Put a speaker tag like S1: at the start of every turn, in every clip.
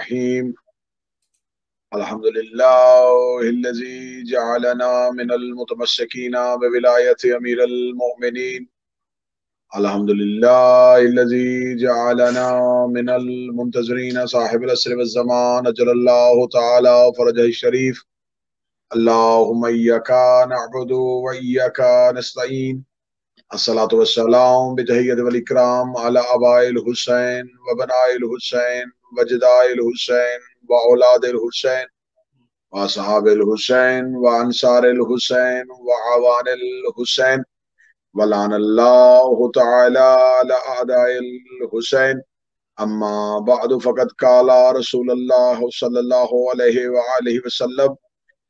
S1: الرحيم الحمد لله الذي جعلنا من المتمسكين بولاية أمير المؤمنين. الحمد لله الذي جعلنا من المنتظرين صاحب العصر والزمان أجل الله تعالى فرجه الشريف. اللهم إياك نعبد وإياك نستعين. الصلاة والسلام بتحية والإكرام على آباء الحسين وبناء الحسين وجداء الحسين وأولاد الحسين وأصحاب الحسين وأنصار الحسين وعوان الحسين ولعن الله تعالى على أعداء الحسين. أما بعد فقد قال رسول الله صلى الله عليه وآله وسلم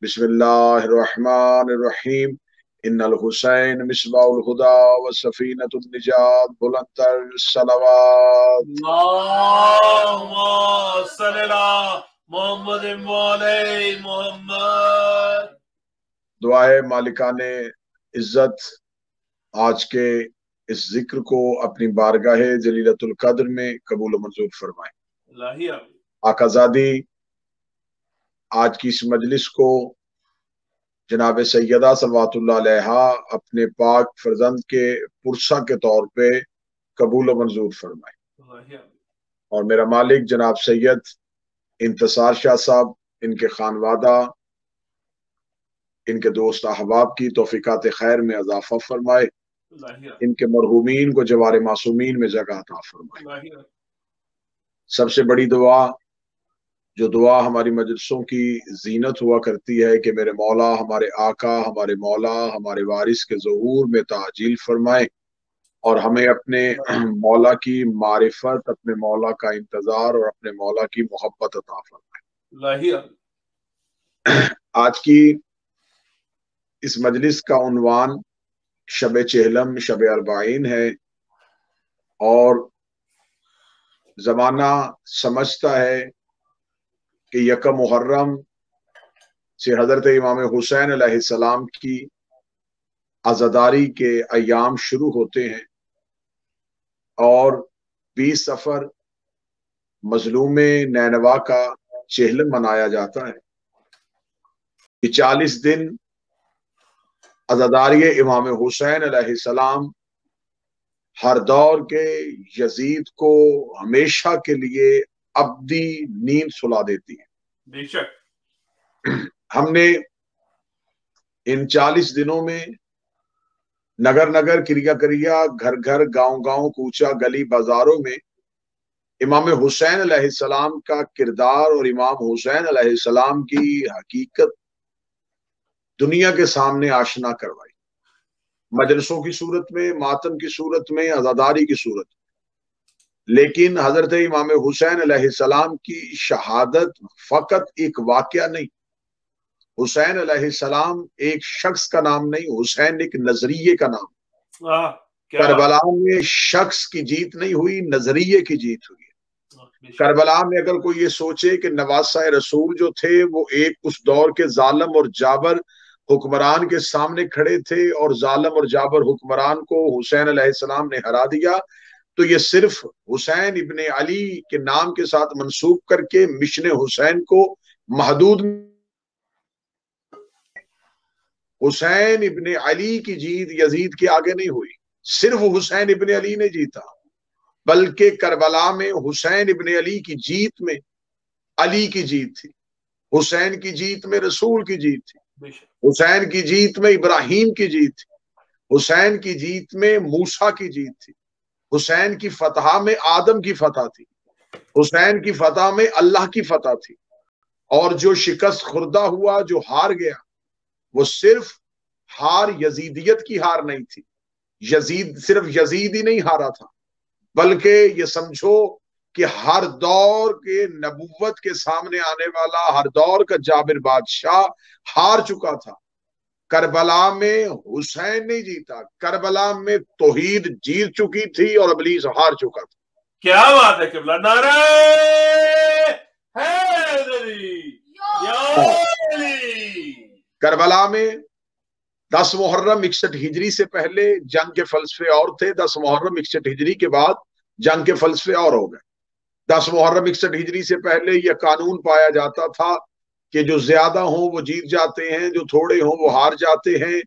S1: بسم الله الرحمن الرحيم إن الحسين مصباح الهدى وسفينة النجاة بلند الصلوات.
S2: اللهم صل على محمد وعلى محمد.
S1: دعائے مالکان عزت آج کے اس ذکر کو اپنی بارگاہ جلیلۃ القدر میں قبول و منظور فرمائیں. آقازادی آج کی اس مجلس کو جناب سیدہ صلوات اللہ علیہا اپنے پاک فرزند کے پرسہ کے طور پہ قبول و منظور فرمائیں. اور میرا مالک جناب سید انتصار شاہ صاحب، ان کے خانوادہ، ان کے دوست احباب کی توفیقات خیر میں اضافہ فرمائے. ان کے مرحومین کو جوار معصومین میں جگہ عطا فرمائے. سب سے بڑی دعا، جو دعا ہماری مجلسوں کی زینت ہوا کرتی ہے کہ میرے مولا، ہمارے آقا، ہمارے مولا، ہمارے وارث کے ظہور میں تعجیل فرمائے اور ہمیں اپنے مولا کی معرفت، اپنے مولا کا انتظار اور اپنے مولا کی محبت عطا فرمائے. آج کی اس مجلس کا عنوان شب چہلم، شب اربعین ہے اور زمانہ سمجھتا ہے کہ یکم محرم سے حضرت امام حسین علیہ السلام کی عزاداری کے ایام شروع ہوتے ہیں اور 20 صفر مظلوم نینوا کا چہلم منایا جاتا ہے. یہ 40 دن عزاداری امام حسین علیہ السلام ہر دور کے یزید کو ہمیشہ کے لیے ابدی نیند سلا دیتی ہے.
S2: بے شک
S1: ہم نے ان 40 دنوں میں نگر نگر، کریا کریا، گھر گھر، گاؤں گاؤں، کوچہ گلی بازاروں میں امام حسین علیہ السلام کا کردار اور امام حسین علیہ السلام کی حقیقت دنیا کے سامنے آشنا کروائی. مجلسوں کی صورت میں، ماتم کی صورت میں، عزاداری کی صورت میں. لیکن حضرت امام حسین علیہ السلام کی شہادت فقط ایک واقعہ نہیں، حسین علیہ السلام ایک شخص کا نام نہیں، حسین ایک نظریے کا نام. کربلا میں شخص کی جیت نہیں ہوئی، نظریے کی جیت ہوئی. کربلا میں اگر کوئی یہ سوچے کہ نواسہ رسول جو تھے وہ ایک اس دور کے ظالم اور جابر حکمران کے سامنے کھڑے تھے اور ظالم اور جابر حکمران کو حسین علیہ السلام نے ہرا دیا، تو یہ صرف حسین ابن علی کے نام کے ساتھ منسوب کر کے مشن حسین کو محدود. حسین ابن علی کی جیت یزید کے آگے نہیں ہوئی، صرف حسین ابن علی نے جیتا، بلکہ کربلا میں حسین ابن علی کی جیت میں علی کی جیت تھی، حسین کی جیت میں رسول کی جیت تھی، حسین کی جیت میں ابراہیم کی جیت تھی، حسین کی جیت میں موسیٰ کی جیت تھی، حسین کی فتح میں آدم کی فتح تھی، حسین کی فتح میں اللہ کی فتح تھی. اور جو شکست خوردہ ہوا، جو ہار گیا، وہ صرف ہار یزیدیت کی ہار نہیں تھی. صرف یزید ہی نہیں ہارا تھا، بلکہ یہ سمجھو کہ ہر دور کے نبوت کے سامنے آنے والا ہر دور کا جابر بادشاہ ہار چکا تھا. کربلا میں حسین نہیں جیتا، کربلا میں توحید جیت چکی تھی اور ابلیس ہار چکا تھا.
S2: کیا بات ہے قبلہ، نعرہ حیدری یا علی.
S1: کربلا میں 10 محرم 61 ہجری سے پہلے جنگ کے فلسفے اور تھے، 10 محرم 61 ہجری کے بعد جنگ کے فلسفے اور ہو گئے. 10 मुहर्रम 61 हिजरी से पहले यह कानून पाया जाता था कि जो ज्यादा हों वो जीत जाते हैं, जो थोड़े हों वो हार जाते हैं।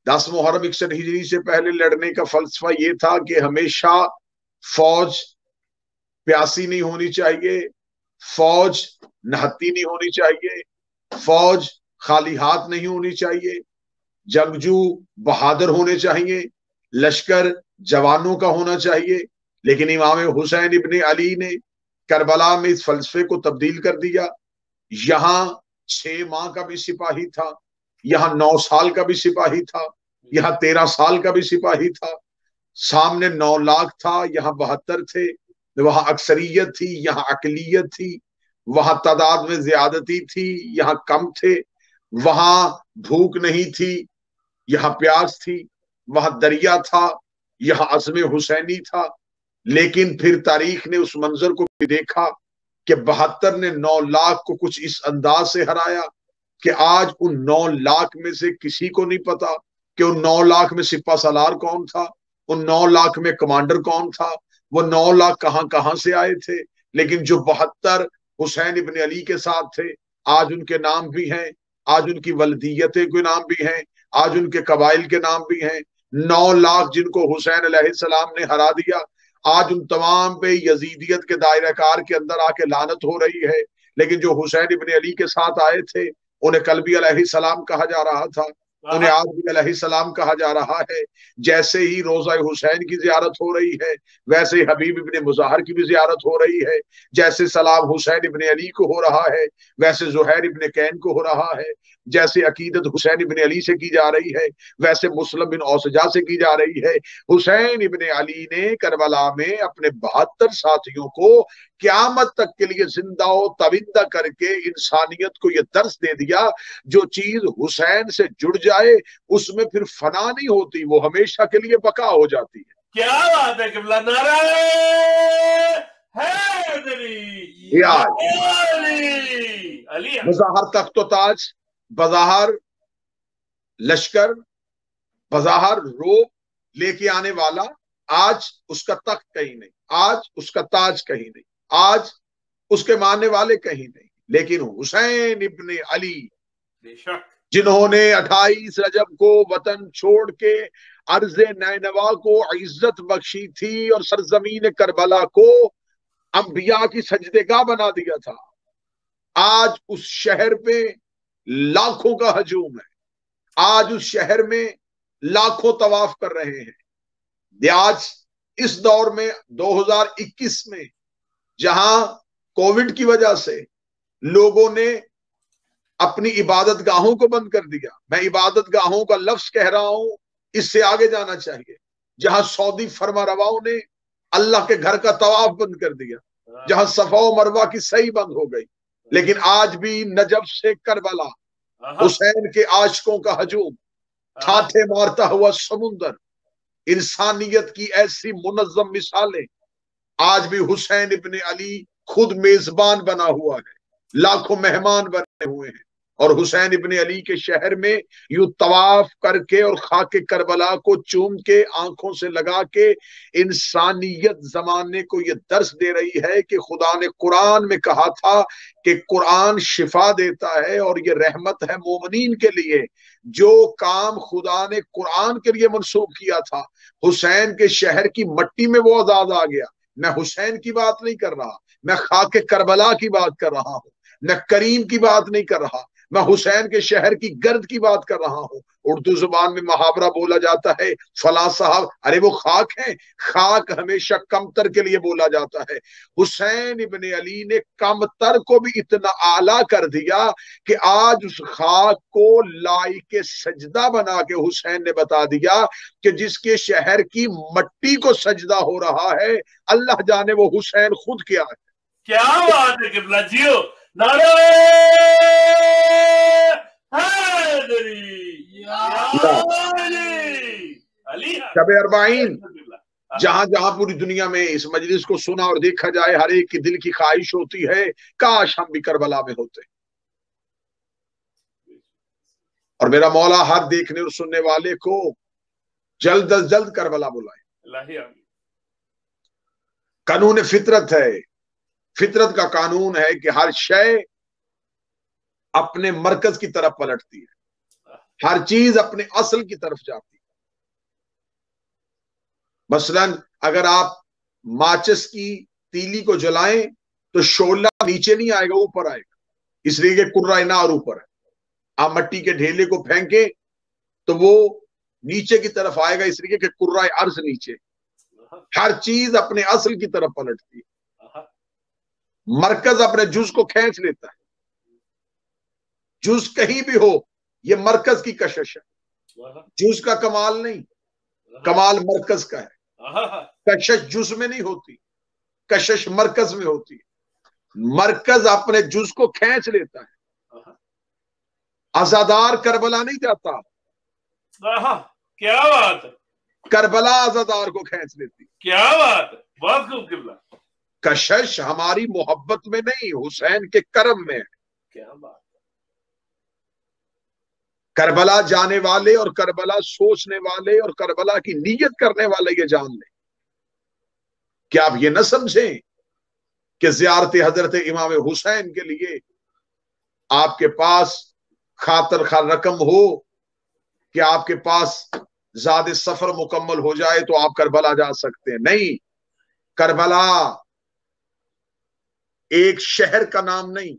S1: 10 मुहर्रम 61 हिजरी से पहले लड़ने का फलसफा ये था कि हमेशा फौज प्यासी नहीं होनी चाहिए, फौज नहत्ती नहीं होनी चाहिए, फौज खाली हाथ नहीं होनी चाहिए, जंगजू बहादुर होने चाहिए, लश्कर जवानों का होना चाहिए। लेकिन इमाम हुसैन इब्ने अली ने करबला में इस फलसफे को तब्दील कर दिया। यहाँ 6 माह का भी सिपाही था, यहाँ 9 साल का भी सिपाही था, यहाँ 13 साल का भी सिपाही था। सामने 9 लाख था, यहाँ 72 थे। वहां अक्सरियत थी, यहाँ अकलियत थी। वहां तादाद में ज्यादती थी, यहाँ कम थे। वहां भूख नहीं थी, यहाँ प्यास थी। वहां दरिया था, यहाँ अज़्म हुसैनी था। लेकिन फिर तारीख ने उस मंजर को भी देखा कि 72 ने 9 लाख को कुछ इस अंदाज से हराया कि आज उन 9 लाख में से किसी को नहीं पता कि उन 9 लाख में सिपा सालार कौन था, उन 9 लाख में कमांडर कौन था, वो 9 लाख कहां से आए थे। लेकिन जो 72 हुसैन इब्ने अली के साथ थे, आज उनके नाम भी हैं, आज उनकी वल्दियतें के नाम भी हैं, आज उनके कबाइल के नाम भी हैं। 9 लाख जिनको हुसैन अलैहिस्सलाम ने हरा दिया, आज उन तमाम पे यजीदियत के दायरा कार के अंदर आके लानत हो रही है। लेकिन जो हुसैन इब्ने अली के साथ आए थे, उन्हें कल्बी अलैहिस्सलाम कहा जा रहा था, उन्हें आज भी अलैहिस्सलाम कहा जा रहा है। जैसे ही रोजा हुसैन की जियारत हो रही है, वैसे ही हबीब इब्ने मुज़ाहर की भी जियारत हो रही है। जैसे सलाम हुसैन इब्ने अली को हो रहा है, वैसे जुहैर इब्ने कैन को हो रहा है। जैसे अकीदत हुसैन इब्ने अली से की जा रही है, वैसे मुस्लिम बिन औसजा से की जा रही है। हुसैन इब्ने अली ने करबला में अपने 72 साथियों को क़यामत तक के लिए जिंदा व तविंदा करके इंसानियत को यह दर्स दे दिया, जो चीज हुसैन से जुड़ जाए उसमें फिर फना नहीं होती, वो हमेशा के लिए बका हो जाती है।
S2: क्या बात है किबला, नारे हैदरी अली।
S1: बज़ाहर तख्त ताज, बज़ाहर लश्कर, बज़ाहर रोब लेके आने वाला, आज उसका तख्त कहीं नहीं, आज उसका ताज कहीं नहीं, आज उसके मानने वाले कहीं नहीं। लेकिन हुसैन इब्ने अली जिन्होंने 28 रजब को वतन छोड़ के अर्ज़े नैनवा को इज्जत बख्शी थी और सरजमीन करबला को अंबिया की सजदेगाह बना दिया था, आज उस शहर पे लाखों का हजूम है, आज उस शहर में लाखों तवाफ कर रहे हैं। आज इस दौर में 2021 में जहां कोविड की वजह से लोगों ने अपनी इबादत गाहों को बंद कर दिया, मैं इबादत गाहों का लफ्ज कह रहा हूं, इससे आगे जाना चाहिए, जहां सऊदी फरमारवाओं ने अल्लाह के घर का तवाफ बंद कर दिया, जहां सफा व मरवा की सही बंद हो गई। लेकिन आज भी नजफ से करबला हुसैन के आशिकों का हजूम, ठाठे मारता हुआ समुंदर, इंसानियत की ऐसी मुनज़्ज़म मिसालें, आज भी हुसैन इब्ने अली खुद मेजबान बना हुआ है, लाखों मेहमान बने हुए हैं। और हुसैन इब्ने अली के शहर में यूं तवाफ करके और खाके करबला को चूम के आंखों से लगा के इंसानियत जमाने को ये दर्स दे रही है कि खुदा ने कुरान में कहा था कि कुरान शिफा देता है और ये रहमत है मोमिनीन के लिए। जो काम खुदा ने कुरान के लिए मंसूब किया था, हुसैन के शहर की मट्टी में वो आजाद आ गया। मैं हुसैन की बात नहीं कर रहा, मैं खाके करबला की बात कर रहा हूं, मैं करीम की बात नहीं कर रहा, मैं हुसैन के शहर की गर्द की बात कर रहा हूं। उर्दू जुबान में मुहावरा बोला जाता है, फला साहब, अरे वो खाक है, खाक हमेशा कमतर के लिए बोला जाता है। हुसैन इब्ने अली ने कमतर को भी इतना आला कर दिया कि आज उस खाक को लाई के सजदा बना के हुसैन ने बता दिया कि जिसके शहर की मट्टी को सजदा हो रहा है, अल्लाह जाने वो हुसैन खुद क्या है।
S2: क्या बात है किबला जियो, नारे
S1: शब अरबाईन, जहां जहां पूरी दुनिया में इस मजलिस को सुना और देखा जाए, हर एक की दिल की ख्वाहिश होती है काश हम भी करबला में होते। और मेरा मौला हर देखने और सुनने वाले को जल्द अज जल्द करबला बुलाए। कानून फितरत है فطرت کا قانون ہے کہ ہر شے اپنے مرکز کی طرف پلٹتی ہے، ہر چیز اپنے اصل کی طرف جاتی ہے۔ مثلا اگر آپ ماچس کی تیلی کو جلائیں تو شعلہ نیچے نہیں آئے گا، اوپر آئے گا، اس لیے کہ کرۂ نار اوپر ہے۔ آپ مٹی کے ڈھیلے کو پھینکیں تو وہ نیچے کی طرف آئے گا، اس لیے کہ کرۂ ارض نیچے۔ ہر چیز اپنے اصل کی طرف پلٹتی ہے، مرکز اپنے جز کو کھینچ لیتا ہے۔ جز کہیں بھی ہو، یہ مرکز کی کشش ہے، جز کا کمال نہیں، کمال مرکز کا ہے۔ کشش جز میں نہیں ہوتی، کشش مرکز میں ہوتی ہے۔ مرکز اپنے جز کو کھینچ لیتا ہے۔ عزادار کربلا نہیں جاتا،
S2: کیا بات ہے،
S1: کربلا عزادار کو کھینچ لیتی۔
S2: کیا بات ہے، بہت خوب قبلہ۔
S1: کشش ہماری محبت میں نہیں، حسین کے کرم میں ہے۔
S2: کیا بات،
S1: کربلا جانے والے اور کربلا سوچنے والے اور کربلا کی نیت کرنے والے یہ جان لیں کہ آپ یہ نہ سمجھیں کہ زیارت حضرت امام حسین کے لیے آپ کے پاس خاطر خواہ رقم ہو کہ آپ کے پاس زیادہ سفر مکمل ہو جائے تو آپ کربلا جا سکتے ہیں۔ نہیں، کربلا ایک شہر کا نام نہیں،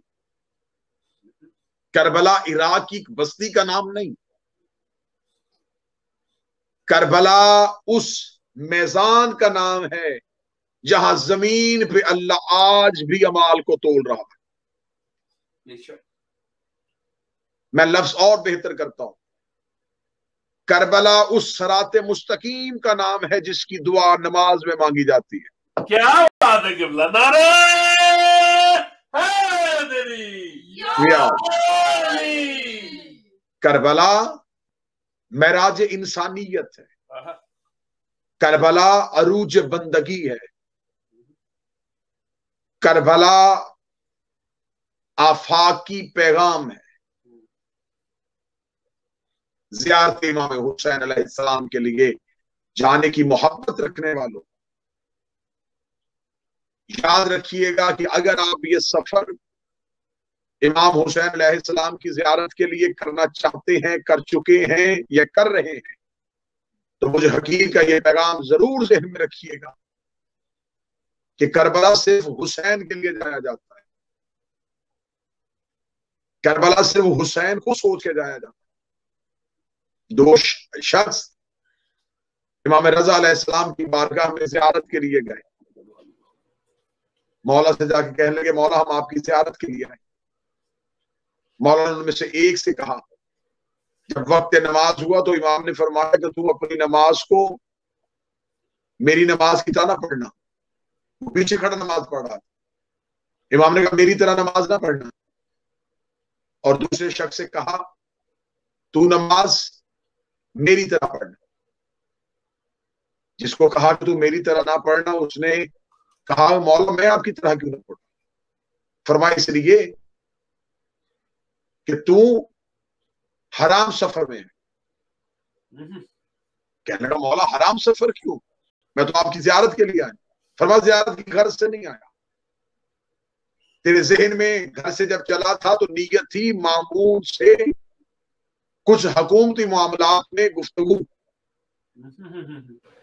S1: کربلا عراق کی بستی کا نام نہیں، کربلا اس میدان کا نام ہے جہاں زمین پہ اللہ آج بھی اعمال کو تول رہا ہے۔ میں لفظ اور بہتر کرتا ہوں، کربلا اس صراط مستقیم کا نام ہے جس کی دعا نماز میں مانگی جاتی ہے۔
S2: کیا بات ہے قبلہ، نعرہ حیدری،
S1: کربلا معراج انسانیت ہے، کربلا عروج بندگی ہے، کربلا آفاق کی پیغام ہے۔ زیارت امام حسین علیہ السلام کے لیے جانے کی محبت رکھنے والوں، یاد رکھیے گا کہ اگر آپ یہ سفر امام حسین علیہ السلام کی زیارت کے لیے کرنا چاہتے ہیں، کر چکے ہیں یا کر رہے ہیں، تو مجھے حقیق کا یہ پیغام ضرور ذہن میں رکھیے گا کہ کربلا صرف حسین کے لیے جایا جاتا ہے، کربلا صرف حسین کو سوچ کے جایا جاتا ہے۔ دو شخص امام رضا علیہ السلام کی بارگاہ میں زیارت کے لیے گئے، مولا سے جا کے کہنے لگے مولا ہم آپ کی زیارت کے لیے آئے۔ مولا نے ان میں سے ایک سے کہا، جب وقت نماز ہوا تو امام نے فرمایا کہ تم اپنی نماز کو میری نماز کی طرح نہ پڑھنا۔ وہ پیچھے کھڑا نماز پڑھ رہا تھا، امام نے کہا میری طرح نماز نہ پڑھنا۔ اور دوسرے شخص سے کہا تو نماز میری طرح پڑھنا۔ جس کو کہا کہ تو میری طرح نہ پڑھنا، اس نے کہا مولا میں آپ کی طرح کیوں نہ پڑھوں؟ فرمایا اس لیے کہ تو حرام سفر میں ہے۔ کہنے لگا مولا حرام سفر کیوں؟ میں تو آپ کی زیارت کے لیے آیا۔ فرمایا زیارت کی غرض سے نہیں آیا، تیرے ذہن میں گھر سے جب چلا تھا تو نیت تھی مامون سے کچھ حکومتی معاملات میں گفتگو،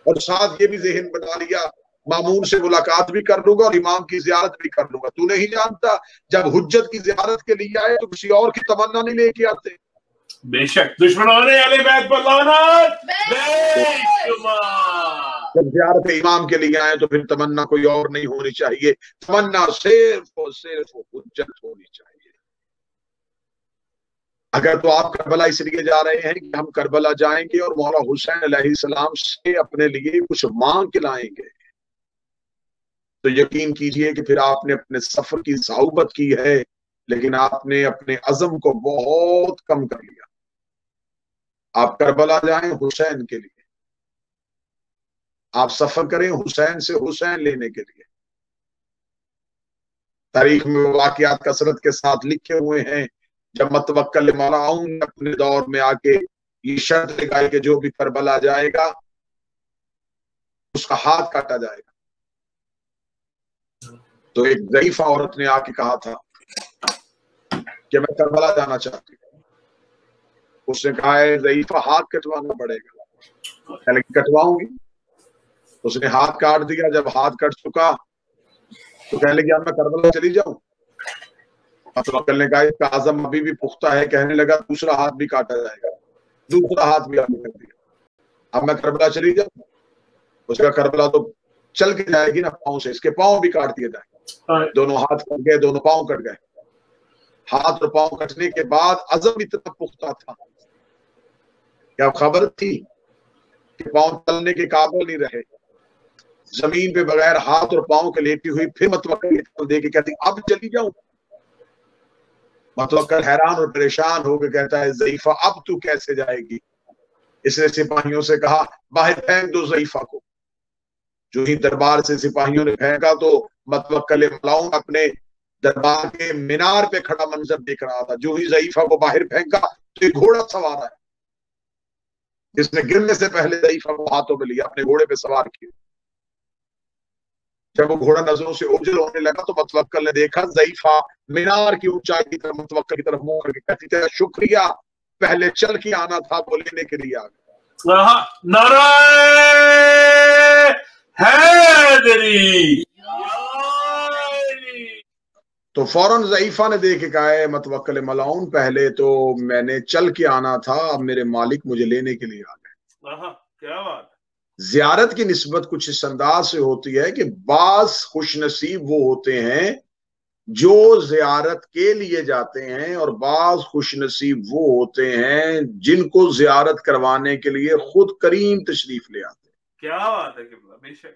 S1: اور ساتھ یہ بھی ذہن بنا لیا مامون سے ملاقات بھی کر لوں گا اور امام کی زیارت بھی کر لوں گا۔ تو نہیں جانتا جب حجت کی زیارت کے لیے آئے تو کسی اور کی تمنا نہیں لے کے آتے۔
S2: بے شک دشمنوں نے علی بیت پر لعنت بے شمار۔
S1: جب زیارت امام کے لیے آئے تو پھر تمنا کوئی اور نہیں ہونی چاہیے، تمنا صرف اور صرف حجت ہونی چاہیے۔ اگر تو آپ کربلا اس لیے جا رہے ہیں کہ ہم کربلا جائیں گے اور مولا حسین علیہ السلام سے اپنے لیے کچھ مانگ کے لائیں گے، تو یقین کیجئے کہ پھر آپ نے اپنے سفر کی صعوبت کی ہے، لیکن آپ نے اپنے عزم کو بہت کم کر لیا۔ آپ کربلا جائیں حسین کے لیے، آپ سفر کریں حسین سے حسین لینے کے لیے۔ تاریخ میں واقعات کثرت کے ساتھ لکھے ہوئے ہیں، جب متوکل مولا آؤں اپنے دور میں آ کے یہ شرط لگائی کہ جو بھی کربلا جائے گا اس کا ہاتھ کاٹا جائے گا۔ تو ایک ضعیفہ عورت نے آ کے کہا تھا کہ میں کربلا جانا چاہتی ہوں. اس نے کہا ہے ضعیفہ ہاتھ کٹوانا پڑے گا. کہنے لگی کٹواؤں گی. اس نے ہاتھ کاٹ دیا. جب ہاتھ کٹ چکا تو کہنے لگی اب میں کربلا چلی جاؤں. متوکل نے کہا اس کا عزم ابھی بھی پختہ ہے. کہنے لگا دوسرا ہاتھ بھی کاٹا جائے گا. دوسرا ہاتھ بھی آپ نے کر دیا. اب میں کربلا چلی جاؤں. اس کا کربلا تو چل کے جائے گی نا پاؤں سے. اس کے پاؤں بھی کاٹ دیے جائے. دونوں ہاتھ کٹ گئے, دونوں پاؤں کٹ گئے. ہاتھ اور پاؤں کٹنے کے بعد عزم اتنا پختہ تھا کیا خبر تھی کہ پاؤں چلنے کے قابل نہیں رہے. زمین پہ بغیر ہاتھ اور پاؤں کے لیٹی ہوئی پھر متوکل دے کے کہتی اب چلی جاؤں. متوکل حیران اور پریشان ہو کے کہتا ہے ضعیفہ اب تو کیسے جائے گی. اس نے سپاہیوں سے کہا باہر پھینک دو ضعیفہ کو. جو ہی دربار سے سپاہیوں نے پھینکا تو متوکل ملاؤن اپنے دربار کے مینار پہ کھڑا منظر دیکھ رہا تھا. جو ہی ضعیفہ کو باہر پھینکا تو ایک گھوڑا سوار ہے جس نے گرنے سے پہلے ضعیفہ کو ہاتھوں میں لیا, اپنے گھوڑے پہ سوار کیا. جب وہ گھوڑا نظروں سے اوجھل ہونے لگا تو متوکل نے دیکھا ضعیفہ مینار کی اونچائی کی طرف متوکل کی طرف منہ کر کے کہتی تیرا شکریہ, پہلے چل کے آنا تھا وہ لینے کے لیے آ گیا.
S2: نعرہ حیدری.
S1: تو فوراً ضعیفہ نے دیکھ کے کہا ہے متوکل ملاؤن پہلے تو میں نے چل کے آنا تھا, اب میرے مالک مجھے لینے کے لیے آ گئے.
S2: کیا بات.
S1: زیارت کی نسبت کچھ اس انداز سے ہوتی ہے کہ بعض خوش نصیب وہ ہوتے ہیں جو زیارت کے لیے جاتے ہیں اور بعض خوش نصیب وہ ہوتے ہیں جن کو زیارت کروانے کے لیے خود کریم تشریف لے آتے ہیں.
S2: کیا بات ہے بے شک.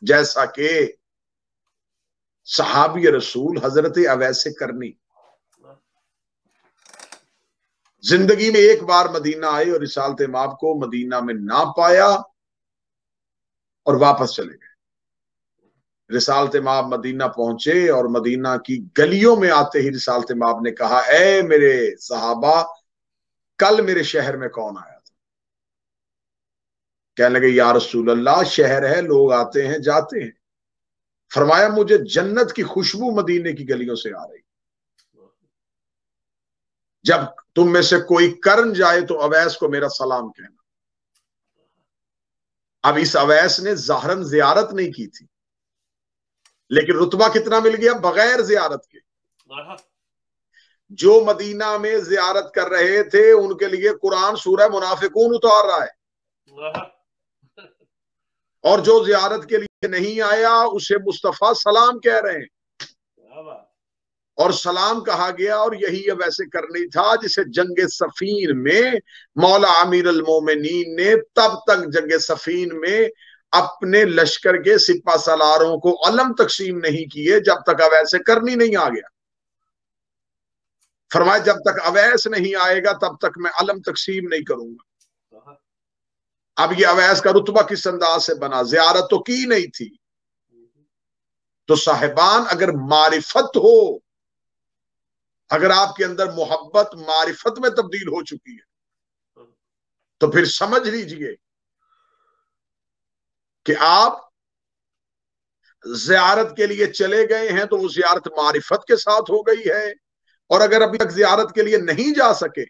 S1: جیسا کہ صحابی رسول حضرت اویس کرنی زندگی میں ایک بار مدینہ آئے اور رسالت مآب کو مدینہ میں نہ پایا اور واپس چلے گئے. رسالت مآب مدینہ پہنچے اور مدینہ کی گلیوں میں آتے ہی رسالت مآب نے کہا اے میرے صحابہ کل میرے شہر میں کون آیا تھا. کہنے لگے یا رسول اللہ شہر ہے, لوگ آتے ہیں جاتے ہیں. فرمایا مجھے جنت کی خوشبو مدینے کی گلیوں سے آ رہی. جب تم میں سے کوئی کرن جائے تو اویس کو میرا سلام کہنا. اب اس اویس نے ظاہراً زیارت نہیں کی تھی لیکن رتبہ کتنا مل گیا بغیر زیارت کے. جو مدینہ میں زیارت کر رہے تھے ان کے لیے قرآن سورہ منافقون اتار رہا ہے, اور جو زیارت کے لیے نہیں آیا اسے مصطفیٰ سلام کہہ رہے ہیں. اور سلام کہا گیا اور یہی اب ایسے کرنی تھا جسے جنگ صفین میں مولا امیر المومنین نے تب تک جنگ صفین میں اپنے لشکر کے سپہ سالاروں کو علم تقسیم نہیں کیے جب تک اویس کرنی نہیں آ گیا. فرمایا جب تک اویس نہیں آئے گا تب تک میں علم تقسیم نہیں کروں گا. اب یہ اویس کا رتبہ کس انداز سے بنا, زیارت تو کی نہیں تھی. تو صاحبان اگر معرفت ہو, اگر آپ کے اندر محبت معرفت میں تبدیل ہو چکی ہے تو پھر سمجھ لیجئے کہ آپ زیارت کے لیے چلے گئے ہیں تو وہ زیارت معرفت کے ساتھ ہو گئی ہے. اور اگر ابھی تک زیارت کے لیے نہیں جا سکے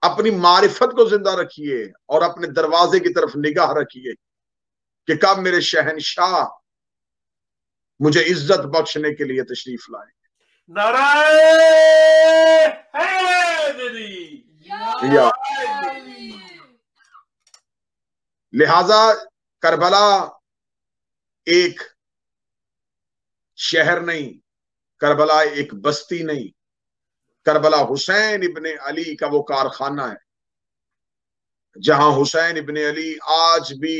S1: اپنی معرفت کو زندہ رکھیے اور اپنے دروازے کی طرف نگاہ رکھیے کہ کب میرے شہنشاہ مجھے عزت بخشنے کے لیے تشریف لائیں.
S2: نعرہ حیدری.
S1: لہذا کربلا ایک شہر نہیں, کربلا ایک بستی نہیں, کربلا حسین ابن علی کا وہ کارخانہ ہے جہاں حسین ابن علی آج بھی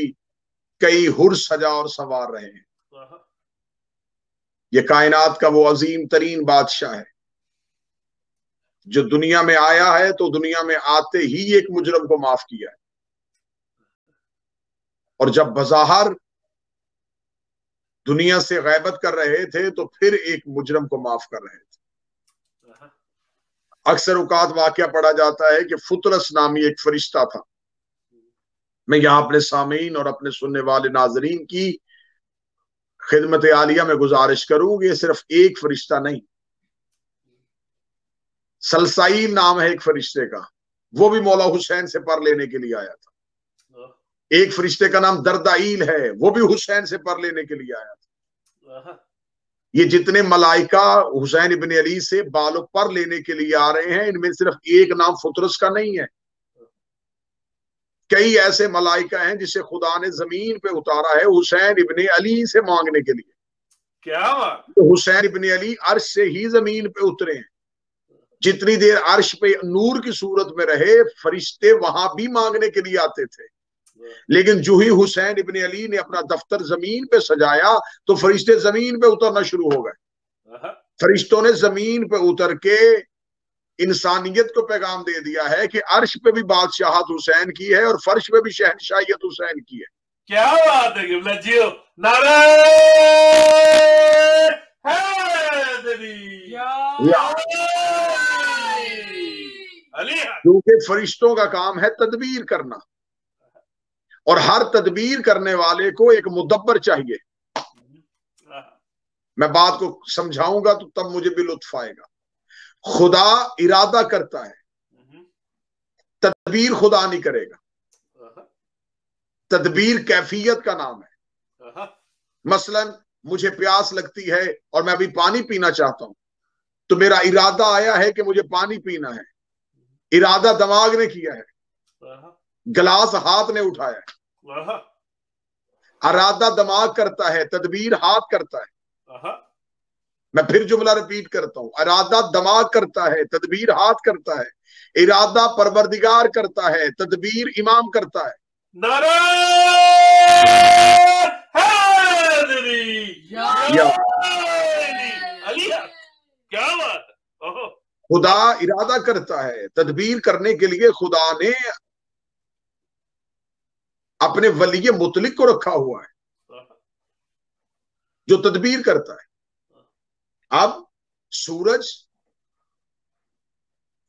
S1: کئی حر سجا اور سوار رہے ہیں. یہ کائنات کا وہ عظیم ترین بادشاہ ہے جو دنیا میں آیا ہے تو دنیا میں آتے ہی ایک مجرم کو معاف کیا ہے, اور جب بظاہر دنیا سے غیبت کر رہے تھے تو پھر ایک مجرم کو معاف کر رہے تھے. اکثر اوقات واقعہ پڑھا جاتا ہے کہ فطرس نامی ایک فرشتہ تھا. میں یہاں اپنے سامعین اور اپنے سننے والے ناظرین کی खिदमत आलिया में गुजारिश करूं कि ये सिर्फ एक फरिश्ता नहीं, सलसाईल नाम है एक फरिश्ते का, वो भी मौला हुसैन से पर लेने के लिए आया था। एक फरिश्ते का नाम दरदाईल है, वो भी हुसैन से पर लेने के लिए आया था। ये जितने मलाइका हुसैन इब्न अली से बालो पर लेने के लिए आ रहे हैं, इनमें सिर्फ एक नाम फुतरस का नहीं है। कई ऐसे मलाइका हैं जिसे खुदा ने जमीन पे उतारा है हुसैन इब्न अली से मांगने के लिए।
S2: क्या बात?
S1: तो हुसैन इब्न अली अर्श से ही जमीन पे उतरे हैं। जितनी देर अर्श पे नूर की सूरत में रहे, फरिश्ते वहां भी मांगने के लिए आते थे। लेकिन जो ही हुसैन इब्न अली ने अपना दफ्तर जमीन पे सजाया तो फरिश्ते जमीन पे उतरना शुरू हो गए। फरिश्तों ने जमीन पे उतर के इंसानियत को पैगाम दे दिया है कि अर्श पे भी बादशाहत हुसैन की है और फर्श पे भी शहनशाहियत हुसैन की है।
S2: क्या बात है क़िबला जियो, नारे हैदरी अली।
S1: क्योंकि फरिश्तों का काम है तदबीर करना, और हर तदबीर करने वाले को एक मुदब्बर चाहिए। मैं बात को समझाऊंगा तो तब मुझे भी लुत्फ आएगा। खुदा इरादा करता है, तदबीर खुदा नहीं करेगा। तदबीर कैफियत का नाम है। मसलन मुझे प्यास लगती है और मैं अभी पानी पीना चाहता हूं, तो मेरा इरादा आया है कि मुझे पानी पीना है। इरादा दिमाग ने किया है, गिलास हाथ ने उठाया है। इरादा दिमाग करता है, तदबीर हाथ करता है। मैं फिर जुमला रिपीट करता हूं, इरादा दिमाग करता है, तदबीर हाथ करता है। इरादा परवरदिगार करता है, तदबीर इमाम करता है।
S2: नारे अली, क्या बात है।
S1: खुदा इरादा करता है, तदबीर करने के लिए खुदा ने अपने वली मुतलिक को रखा हुआ है जो तदबीर करता है। अब सूरज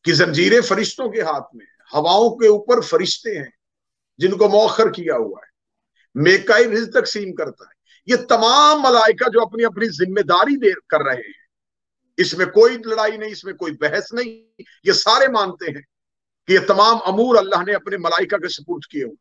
S1: की जंजीरें फरिश्तों के हाथ में, हवाओं के ऊपर फरिश्ते हैं जिनको मौखर किया हुआ है। मेकाइल रिज़्क तकसीम करता है। ये तमाम मलाइका जो अपनी अपनी जिम्मेदारी दे कर रहे हैं, इसमें कोई लड़ाई नहीं, इसमें कोई बहस नहीं। ये सारे मानते हैं कि ये तमाम अमूर अल्लाह ने अपने मलाइका के सुपुर्द किए हुए।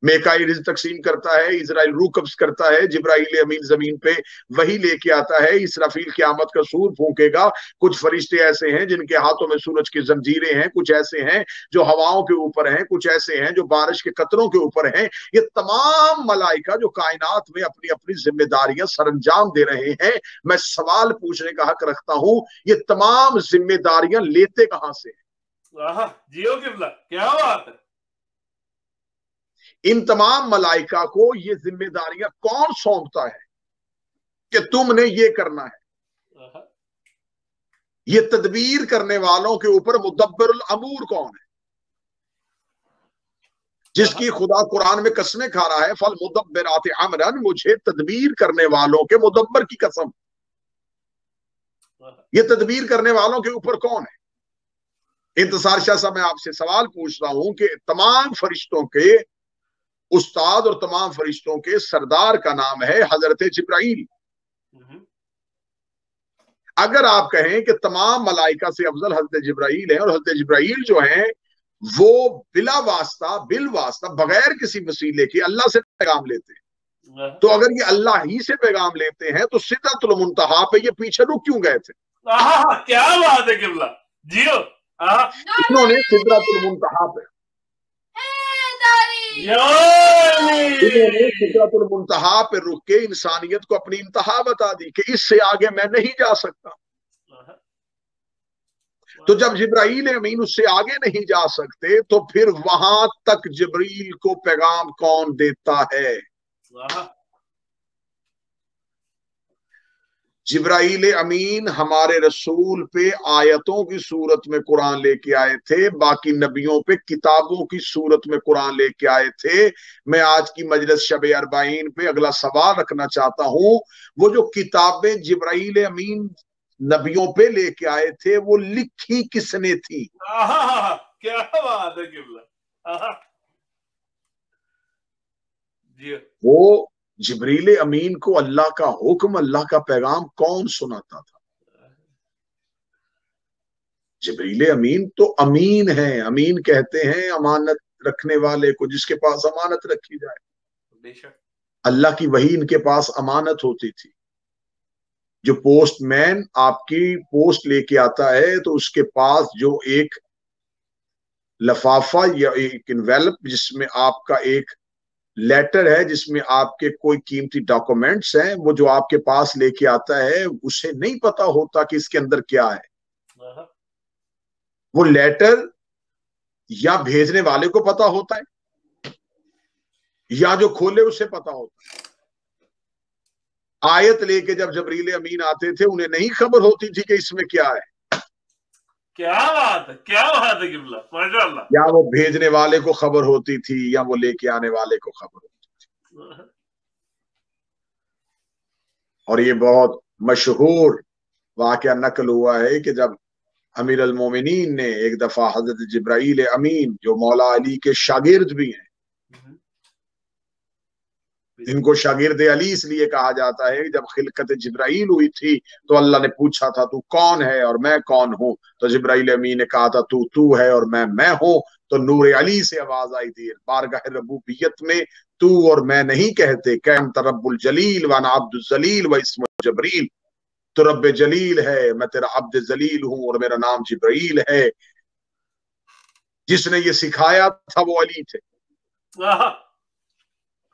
S1: मेकाइल रिज़्क तकसीम करता है, इजराइल रूह कब्ज करता है, जिब्राइल अमीन जमीन पे वही लेके आता है, इसराफील क़यामत का सूर फूंकेगा। कुछ फरिश्ते ऐसे हैं जिनके हाथों में सूरज की जंजीरें हैं, कुछ ऐसे हैं जो हवाओं के ऊपर हैं, कुछ ऐसे हैं जो बारिश के कतरों के ऊपर हैं। ये तमाम मलाइका जो कायनात में अपनी अपनी जिम्मेदारियां सरंजाम दे रहे हैं, मैं सवाल पूछने का हक रखता हूं, ये तमाम जिम्मेदारियां लेते कहां से?
S2: जियो क़िबला, क्या बात है।
S1: इन तमाम मलाइका को ये जिम्मेदारियां कौन सौंपता है कि तुमने ये करना है? ये तदबीर करने वालों के ऊपर मुदब्बिरुल अमूर कौन है? जिसकी खुदा कुरान में कसमें खा रहा है, फल मुदब्बिरात अमरन, मुझे तदबीर करने वालों के मुदब्बर की कसम। ये तदबीर करने वालों के ऊपर कौन है? इंतजार शाह साहब, मैं आपसे सवाल पूछ रहा हूं कि तमाम फरिश्तों के उस्ताद और तमाम फरिश्तों के सरदार का नाम है हजरत जिब्राइल। अगर आप कहें कि तमाम मलाइका से अफजल हजरत जिब्राइल है और हजरत जिब्राइल जो है वो बिला वास्ता, बिल वास्ता, बगैर किसी वसीले के अल्लाह से पैगाम लेते हैं, तो अगर ये अल्लाह ही से पैगाम लेते हैं तो सिदरतुल मुंतहा पे ये पीछे रुक क्यों गए थे?
S2: क्या बात है क़िबला जियो।
S1: इन्होंने सिदरतुल मुंतहा पे सिदरतुल मुंतहा पे रुक के इंसानियत को अपनी इंतहा बता दी कि इससे आगे मैं नहीं जा सकता। तो जब जिब्राइल अमीन उससे आगे नहीं जा सकते तो फिर वहां तक जिब्रील को पैगाम कौन देता है? जिब्राइल अमीन हमारे रसूल पे आयतों की सूरत में कुरान लेके आए थे, बाकी नबियों पे किताबों की सूरत में कुरान लेके आए थे। मैं आज की मजलिस शब अरबाइन पे अगला सवाल रखना चाहता हूं, वो जो किताबें जिब्राइल अमीन नबियों पे लेके आए थे वो लिखी किसने थी?
S2: क्या बात है क़िबला।
S1: वो जिब्रील अमीन को अल्लाह का हुक्म, अल्लाह का पैगाम कौन सुनाता था? जिब्रील अमीन तो अमीन है। अमीन कहते हैं अमानत रखने वाले को, जिसके पास अमानत रखी जाए।
S2: बेशक
S1: अल्लाह की वही इनके पास अमानत होती थी। जो पोस्टमैन आपकी पोस्ट लेके आता है तो उसके पास जो एक लफाफा या एक इन्वेलप जिसमें आपका एक लेटर है, जिसमें आपके कोई कीमती डॉक्यूमेंट्स हैं, वो जो आपके पास लेके आता है उसे नहीं पता होता कि इसके अंदर क्या है। वो लेटर या भेजने वाले को पता होता है या जो खोले उसे पता होता है। आयत लेके जब जिब्रील अमीन आते थे उन्हें नहीं खबर होती थी कि इसमें क्या है।
S2: क्या बात है, क्या बात है किबला, माशाअल्लाह।
S1: या वो भेजने वाले को खबर होती थी या वो लेके आने वाले को खबर होती थी। और ये बहुत मशहूर वाकया नकल हुआ है कि जब अमीर अल मोमिनीन ने एक दफा हजरत जिब्राइल अमीन, जो मौला अली के शागिर्द भी हैं, इनको शागिर्द अली इसलिए कहा जाता है, जब खिलकत जिब्राइल हुई थी तो अल्लाह ने पूछा था तू कौन है और मैं कौन हूं, तो जिब्राइल अमीन ने कहा था तू है और मैं हूं। तो नूर अली से आवाज आई थी, बारगाह रबूबियत में तू और मैं नहीं कहते, कैम तरब्बुल जलील व ना अब्दुल जलील व इस्म जबरील, तो रब जलील है, मैं तेरा अब्द जलील हूं और मेरा नाम जिब्राइल है। जिसने ये सिखाया था वो अली थे,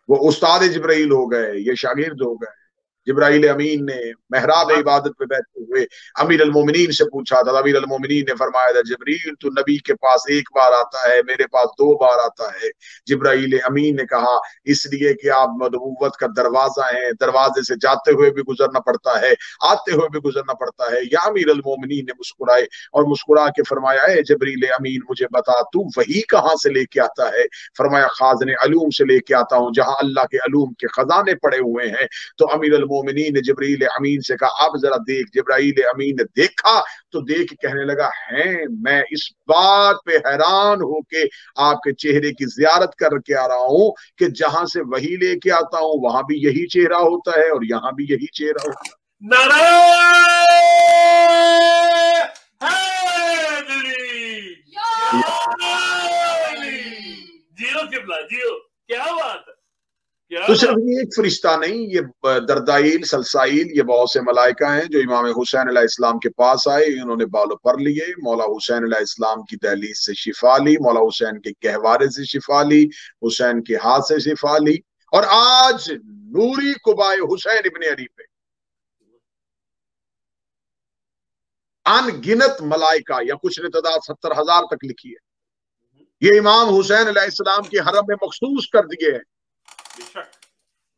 S1: वो उस्ताद जिब्राइल हो गए, ये शागिर्द हो गए। जिब्राइल अमीन ने महराब इबादत पे बैठे हुए अमीर अल मोमिनीन से पूछा था। अमीर अल मोमिनीन ने फरमाया था जिब्रील तू नबी के पास एक बार आता है, मेरे पास 2 बार आता है। जिब्राइल अमीन ने कहा इसलिए कि आप नबुव्वत का दरवाजा है, दरवाजे से जाते हुए भी गुजरना पड़ता है, आते हुए भी गुजरना पड़ता है। या अमीर अल मोमिनीन ने मुस्कुराए और मुस्कुरा के फरमाया है जिब्रील अमीन मुझे बता तू वही कहाँ से लेके आता है? फरमाया खाज़ने अलूम से लेके आता हूँ, जहां अल्लाह के अलूम के खजाने पड़े हुए हैं। तो अमीर अल मोमिनीन ने जिब्रील अमीन से कहा अब जरा देख। जिब्राइल अमीन ने देखा तो देख कहने लगा है मैं इस बात पे हैरान होके आपके चेहरे की जियारत करके आ रहा हूं कि जहां से वही लेके आता हूं वहां भी यही चेहरा होता है और यहां भी यही चेहरा होता है।
S2: जियो किबला जियो, क्या बात है।
S1: तो सिर्फ ये एक फरिश्ता नहीं, ये दरदाइल सलसाइल, ये बहुत से मलाइका हैं जो इमाम हुसैन अलैहिस्सलाम के पास आए। इन्होंने बालों पर लिए, मौला हुसैन अलैहिस्सलाम की दहलीज से शिफा ली, मौला हुसैन के गहवारे से शिफा ली, हुसैन के हाथ से शिफा ली। और आज नूरी कुबाए हुसैन इब्ने अली पे अनगिनत मलाइका या कुछ ने तादाद 70,000 तक लिखी है। ये इमाम हुसैन अलैहिस्सलाम के हरम में मखसूस कर दिए हैं।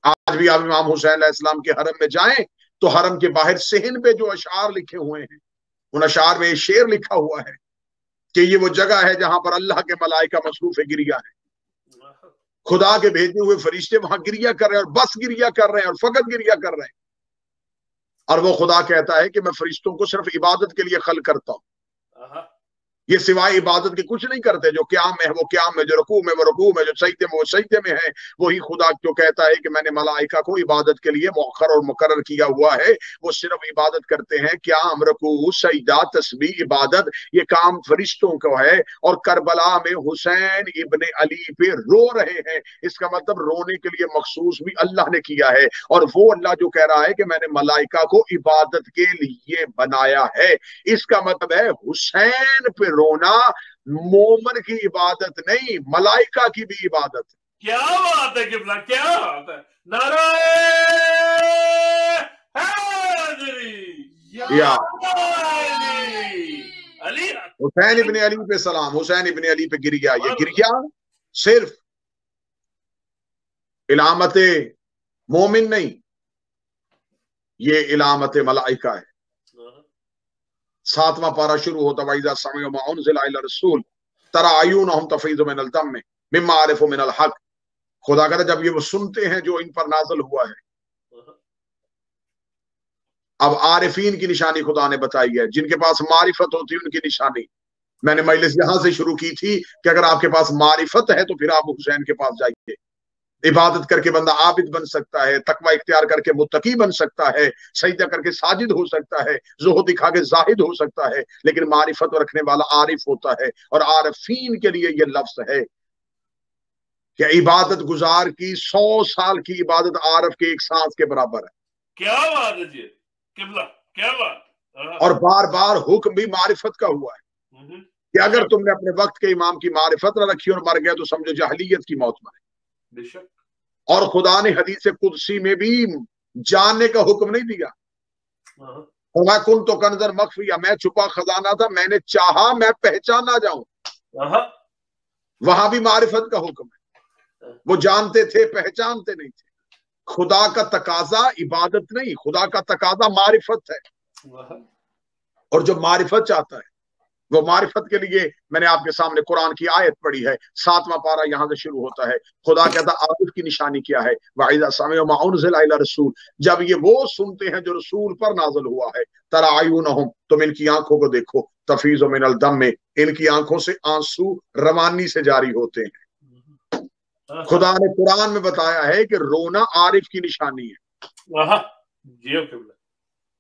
S1: आज भी आप इमाम हुसैन अलैहिस्सलाम के हरम में जाएं तो हरम के बाहर सेहन पे जो अशार लिखे हुए हैं, उन अशार में शेर लिखा हुआ है कि ये वो जगह है जहां पर अल्लाह के मलाइका मसरूफ गिरिया है। खुदा के भेजे हुए फरिश्ते वहां गिरिया कर रहे हैं और बस गिरिया कर रहे हैं और फकत गिरिया कर रहे हैं। और वो खुदा कहता है कि मैं फरिश्तों को सिर्फ इबादत के लिए खल्क करता हूं, ये सिवाय इबादत के कुछ नहीं करते। जो क्याम में है वो क्याम में, जो रुकू में वो रुकू में, जो सजदे में वो सजदे में है। वही खुदा जो कहता है कि मैंने मलाइका को इबादत के लिए मुअख्खर और मुकर्रर किया हुआ है। वो सिर्फ इबादत करते हैं, क्याम, रुकू, सजदा, तस्बीह, इबादत, ये काम फरिश्तों को है। और करबला में हुसैन इब्ने अली पे रो रहे हैं, इसका मतलब रोने के लिए मखसूस भी अल्लाह ने किया है। और वो अल्लाह जो कह रहा है कि मैंने मलाइका को इबादत के लिए बनाया है, इसका मतलब है हुसैन पे रोना मोमन की इबादत नहीं, मलाइका की भी इबादत है।
S2: क्या बात है किबला, क्या बात है। नाराए हैदरी या अली,
S1: हुसैन इब्ने अली पे सलाम, हुसैन इब्ने अली पे गिरिया। ये गिरिया सिर्फ इलामत मोमिन नहीं, ये इलामत मलाइका है। 7वां पारा शुरू होता वाइजा समिअ मा उनज़िला इला रसूल तरा अयूनहुम तफीज़ु मिनल दम मिम्मा आरिफु मिनल हक। खुदा कहता जब ये वो सुनते हैं जो इन पर नाज़िल हुआ है। अब आरिफीन की निशानी खुदा ने बताई है, जिनके पास मारिफत होती है उनकी निशानी। मैंने मजलिस यहां से शुरू की थी कि अगर आपके पास मारिफत है तो फिर आप हुसैन के पास जाइए। इबादत करके बंदा आबिद बन सकता है, तकवा इख्तियार करके मुत्तकी बन सकता है, सजदा करके साजिद हो सकता है, ज़ुहद दिखा के जाहिद हो सकता है, लेकिन मारिफत रखने वाला आरिफ होता है। और आरिफीन के लिए ये लफ्ज है कि इबादत गुजार की 100 साल की इबादत आरफ के एक सांस के बराबर है।
S2: क्या बात है जी, किबला, क्या बात।
S1: और बार बार हुक्म भी मारिफत का हुआ है कि अगर तुमने अपने वक्त के इमाम की मारिफत न रखी और मर गया तो समझो जहलियत की मौत मरे।
S2: बेशक।
S1: और खुदा ने हदीस कुदसी में भी जानने का हुक्म नहीं दिया। मैं कुन तो कंजर मखफिया, मैं छुपा खजाना था, मैंने चाहा मैं पहचान ना जाऊं। वहां भी मारिफत का हुक्म है। वो जानते थे, पहचानते नहीं थे। खुदा का तकाजा इबादत नहीं, खुदा का तकाजा मारिफत है। और जो मारिफत चाहता है वो मारिफत के लिए, मैंने आपके सामने कुरान की आयत पढ़ी है, 7वां पारा यहां से शुरू होता है। खुदा कहता आरिफ की निशानी क्या है, वाइदा समिअ मा उनज़िला इला रसूल, जब ये वो सुनते हैं जो रसूल पर नाज़िल हुआ है। तरा अयूनहुम, तुम इनकी आंखों को देखो, तफीज़ु मिनल दम, में इनकी आंखों से आंसू रवानी से जारी होते हैं। खुदा ने कुरान में बताया है कि रोना आरिफ की निशानी है।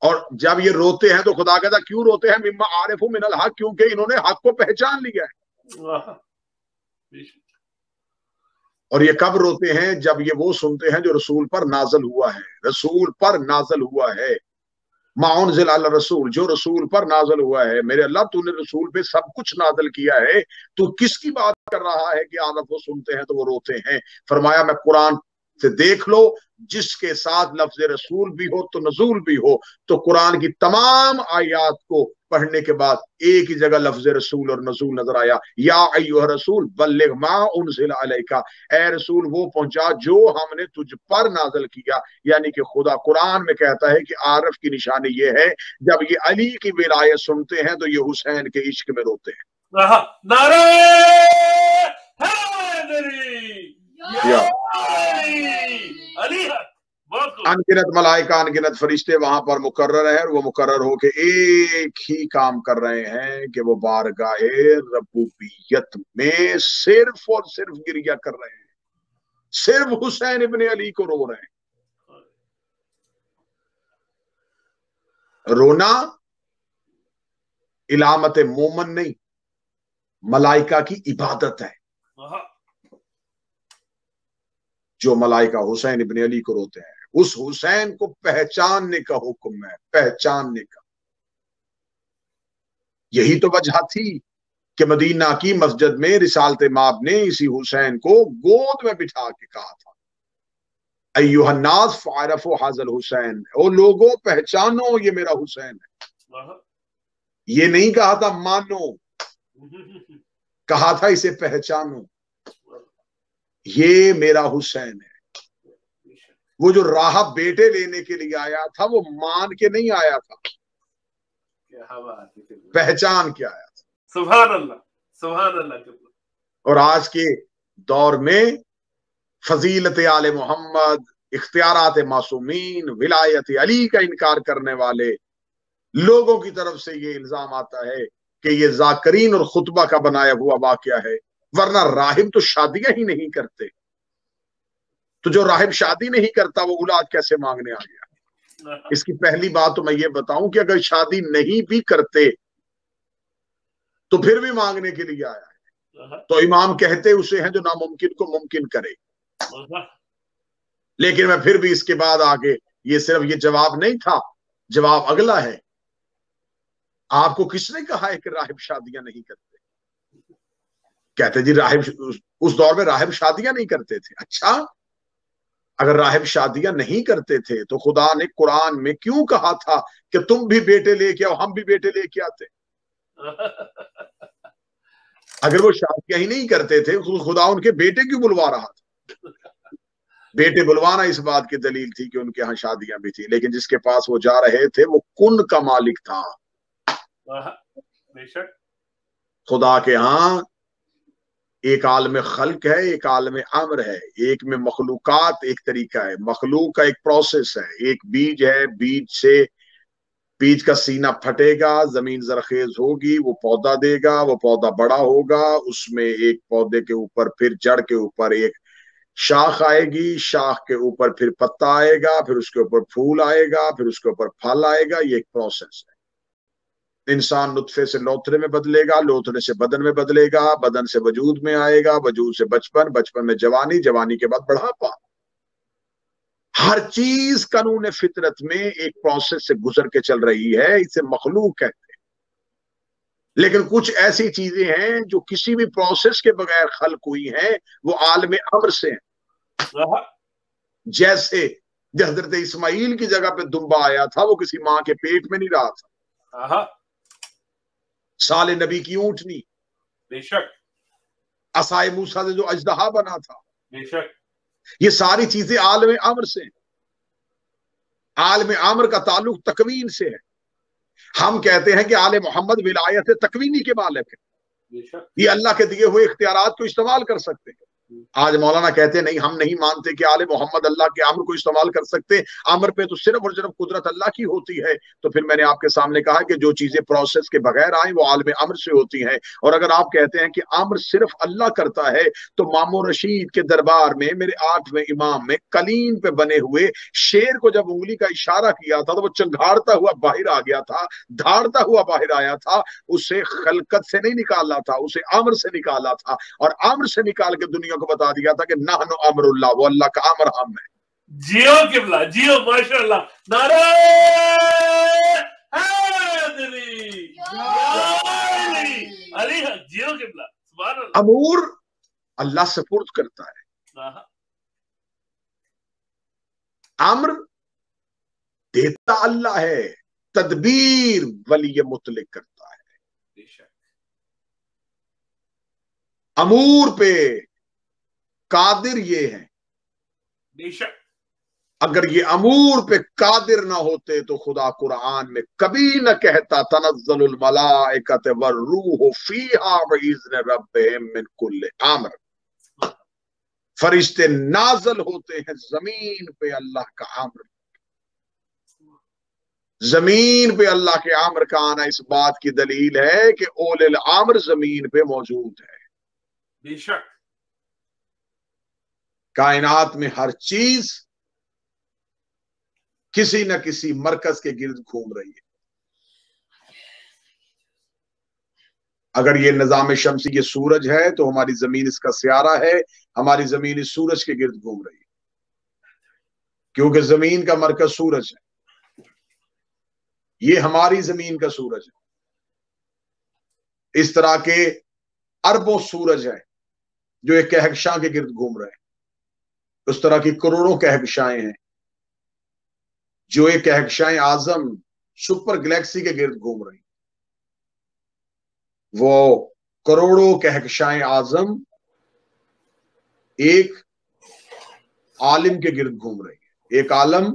S1: और जब ये रोते हैं तो खुदा कहता क्यों रोते हैं, मिम्मा आरिफु मिनल हक, क्योंकि इन्होंने हक को पहचान लिया है। और ये कब रोते हैं, जब ये वो सुनते हैं जो रसूल पर नाज़िल हुआ है। रसूल पर नाज़िल हुआ है, मा उनज़िला अला रसूल, जो रसूल पर नाज़िल हुआ है। मेरे अल्लाह, तूने रसूल पे सब कुछ नाज़िल किया है, तू किसकी बात कर रहा है कि आदम वो सुनते हैं तो वो रोते हैं। फरमाया मैं कुरान से देख लो, जिसके साथ लफ्ज रसूल भी हो तो नजूल भी हो। तो कुरान की तमाम आयात को पढ़ने के बाद एक ही जगह लफ्ज रसूल और नजूल नजर आया। या अय्युहा रसूल बल्लिग मा उनज़िला अलैका, ए रसूल वो पहुंचा जो हमने तुझ पर नाज़िल किया। यानी कि खुदा कुरान में कहता है कि आरिफ की निशानी ये है, जब ये अली की विलायत सुनते हैं तो ये हुसैन के इश्क में रोते हैं।
S2: नारे
S1: अनगिनत मलाइका, अनगिनत फरिश्ते वहां पर मुकर्रर है, और वो मुकर्रर होके एक ही काम कर रहे हैं कि वो बारगाहे रब्बूबियत में सिर्फ और सिर्फ गिरिया कर रहे हैं, सिर्फ हुसैन इब्ने अली को रो रहे हैं। रोना इलामत मोमन नहीं, मलाइका की इबादत है। जो मलाइका हुसैन इब्ने अली को रोते हैं, उस हुसैन को पहचानने का हुक्म है, पहचानने का। यही तो वजह थी कि मदीना की मस्जिद में रिसालत माब ने इसी हुसैन को गोद में बिठा के कहा था, अय्युहन्नास फ़अरफ़ू हाज़ल हुसैन, ओ लोगों पहचानो ये मेरा हुसैन है। ये नहीं कहा था मानो, कहा था इसे पहचानो, ये मेरा हुसैन है। वो जो राह बेटे लेने के लिए आया था वो मान के नहीं आया था, पहचान के आया था।
S2: सुभान अल्लाह, सुभान अल्लाह।
S1: और आज के दौर में फजीलत आले मोहम्मद, इख्तियारात मासूमीन, विलायत अली का इनकार करने वाले लोगों की तरफ से ये इल्जाम आता है कि ये जाकरीन और खुतबा का बनाया हुआ वाकया है, वरना राहिब तो शादियां ही नहीं करते। तो जो राहिब शादी नहीं करता वो औलाद कैसे मांगने आ गया? इसकी पहली बात तो मैं ये बताऊं कि अगर शादी नहीं भी करते तो फिर भी मांगने के लिए आया है। तो इमाम कहते उसे हैं जो नामुमकिन को मुमकिन करे। लेकिन मैं फिर भी इसके बाद आगे, ये सिर्फ ये जवाब नहीं था, जवाब अगला है। आपको किसने कहा है कि राहिब शादियां नहीं करते? कहते जी राहिब, उस दौर में राहिब शादियां नहीं करते थे। अच्छा, अगर राहिब शादियां नहीं करते थे तो खुदा ने कुरान में क्यों कहा था कि तुम भी बेटे लेके आओ, हम भी बेटे लेके आते? अगर वो शादियां ही नहीं करते थे तो खुदा उनके बेटे क्यों बुलवा रहा था? बेटे बुलवाना इस बात की दलील थी कि उनके यहाँ शादियां भी थी, लेकिन जिसके पास वो जा रहे थे वो कुन का मालिक था। खुदा के यहाँ एक आलम खल्क है, एक आलम अम्र है। एक में मखलूकात एक तरीका है, मखलूक का एक प्रोसेस है। एक बीज है, बीज का सीना फटेगा, जमीन जरखेज होगी, वो पौधा देगा, वो पौधा बड़ा होगा, उसमें एक पौधे के ऊपर फिर जड़ के ऊपर एक شاخ آئے گی، شاخ کے اوپر پھر پتا آئے گا، پھر اس کے اوپر پھول آئے گا، پھر اس کے اوپر پھل آئے گا. یہ ایک پروسیس ہے. انسان نطفے سے لوتھڑے میں بدلے گا، لوتھڑے سے بدن میں بدلے گا، بدن سے وجود میں آئے گا، وجود سے بچپن، بچپن میں جوانی، جوانی کے بعد بڑھاپا. ہر چیز قانون فطرت میں ایک پروسیس سے گزر کے چل رہی ہے. اسے مخلوق کہتے ہیں. لیکن کچھ ایسی چیزیں ہیں جو کسی بھی پروسیس کے بغیر خلق ہوئی ہیں، وہ عالم امر سے ہیں. جیسے حضرت اسماعیل کی جگہ پہ دمبا آیا تھا، وہ کسی ماں کے پیٹ میں نہیں رہا تھا. سال نبی کی اونٹنی،
S2: بے شک.
S1: عصائے موسیٰ سے جو اژدہا بنا تھا،
S2: بے شک.
S1: یہ ساری چیزیں عالم امر سے ہیں. عالم امر کا تعلق تکوین سے ہے. ہم کہتے ہیں کہ آل محمد ولایت تکوینی کے مالک ہے. یہ اللہ کے دیے ہوئے اختیارات کو استعمال کر سکتے ہیں. آج مولانا کہتے ہیں نہیں، ہم نہیں مانتے کہ آل محمد اللہ کے امر کو استعمال کر سکتے. امر پہ تو صرف اور صرف قدرت اللہ کی ہوتی ہے. تو پھر میں نے آپ کے سامنے کہا کہ جو چیزیں پروسیس کے بغیر آئیں وہ عالم امر سے ہوتی ہیں. اور اگر آپ کہتے ہیں کہ امر صرف اللہ کرتا ہے، تو مامو رشید کے دربار میں میرے 8ویں امام میں کلین پہ بنے ہوئے شیر کو جب انگلی کا اشارہ کیا تھا تو وہ چنگھاڑتا ہوا باہر آ گیا تھا، دھاڑتا ہوا باہر آیا تھا. اسے خلقت سے نہیں نکالا تھا، اسے امر سے نکالا تھا. اور امر سے نکال کے دنیا کو بتا دیا تھا کہ نحن امر اللہ، وہ اللہ کا امر ہم ہے.
S2: جیو قبلہ، جیو ماشاء اللہ. نعرہ حیدری، علی جیو قبلہ. سبحان اللہ.
S1: امور اللہ سپرد کرتا ہے، امر دیتا اللہ ہے، تدبیر ولی مطلق کرتا ہے. امور پہ قادر یہ ہیں.
S2: بے شک.
S1: اگر یہ امور پہ قادر نہ ہوتے تو خدا قرآن میں کبھی نہ کہتا تنزل الملائکۃ والروح فیہا بإذن ربہم من کل امر. فرشتے نازل ہوتے ہیں زمین پہ اللہ کا امر. زمین پہ اللہ کے امر کا آنا اس بات کی دلیل ہے کہ اولل الامر زمین پہ موجود ہے.
S2: بے شک.
S1: کائنات میں ہر چیز کسی نہ کسی مرکز کے گرد گھوم رہی ہے. اگر یہ نظام شمسی یہ سورج ہے تو ہماری زمین اس کا سیارہ ہے. ہماری زمین اس سورج کے گرد گھوم رہی ہے، کیونکہ زمین کا مرکز سورج ہے. یہ ہماری زمین کا سورج ہے. اس طرح کے اربوں سورج ہیں جو ایک کہکشاں کے گرد گھوم رہے ہیں. اس طرح کی کروڑوں کہکشائیں ہیں جو ایک کہکشائیں اعظم سپر گلیکسی کے گرد گھوم رہی ہیں. وہ کروڑوں کہکشائیں اعظم ایک عالم کے گرد گھوم رہی ہے. ایک عالم